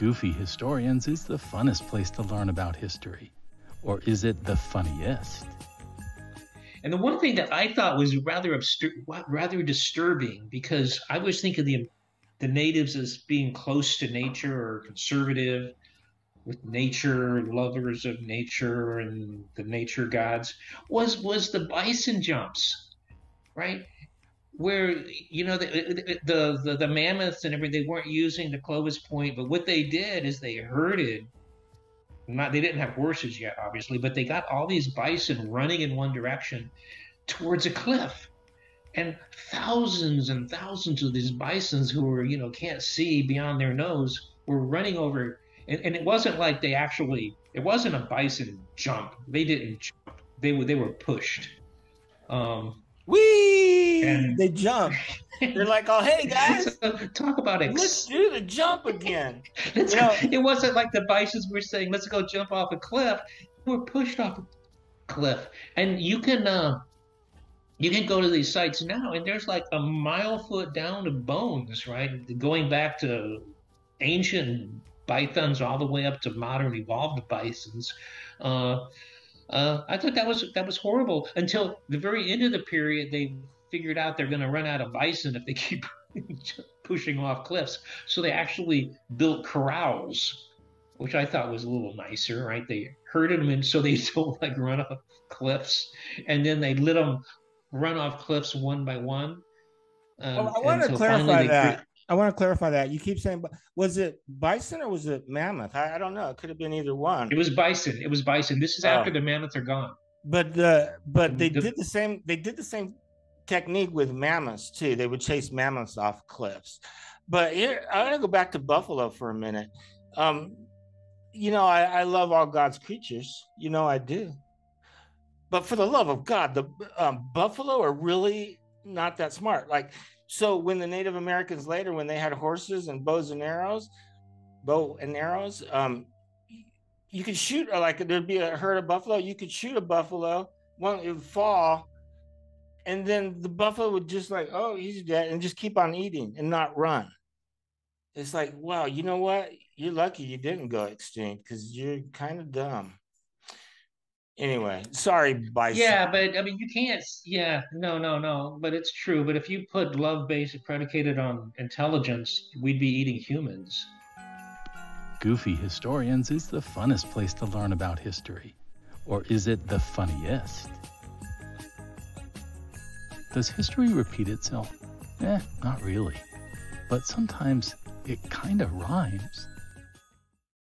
Goofy Historians is the funnest place to learn about history. Or is it the funniest? And the one thing that I thought was rather disturbing, because I always think of the natives as being close to nature or conservative, with nature, lovers of nature and the nature gods, was the bison jumps, right? Where the mammoths and everything, they weren't using the Clovis point, but what they did is they herded. Not They didn't have horses yet, obviously, but they got all these bison running in one direction towards a cliff, and thousands of these bisons who were, can't see beyond their nose, were running over. And it wasn't like it wasn't a bison jump. They didn't jump. They were pushed. Whee! And They jump. They're like, oh, hey, guys. So talk about let's do the jump again. It wasn't like the bisons were saying, let's go jump off a cliff. They were pushed off a cliff. And you can go to these sites now, and there's like a mile foot down of bones, right? Going back to ancient pythons all the way up to modern evolved bisons. I thought that was horrible until the very end of the period. They figured out they're going to run out of bison if they keep pushing off cliffs. So they actually built corrals, which I thought was a little nicer, right? They herded them in so they don't like run off cliffs, and then they let them run off cliffs one by one. I want to clarify that. I want to clarify that. You keep saying, was it bison or was it mammoth? I don't know. It could have been either one. It was bison. It was bison. This is after the mammoths are gone. But they did the same. They did the same technique with mammoths too. They would chase mammoths off cliffs. But here, I want to go back to buffalo for a minute. I love all God's creatures. I do. But for the love of God, the buffalo are really not that smart. So when the Native Americans later, when they had horses and bow and arrows, you could shoot, there'd be a herd of buffalo. You could shoot a buffalo, one, it would fall, and then the buffalo would just oh, he's dead, and just keep on eating and not run. It's like, wow, you know what? You're lucky you didn't go extinct because you're kind of dumb. Anyway, sorry, bison. Yeah, but I mean, you can't. Yeah, no. But it's true. But if you put love based predicated on intelligence, we'd be eating humans. Goofy Historians is the funnest place to learn about history. Or is it the funniest? Does history repeat itself? Not really. But sometimes it kind of rhymes.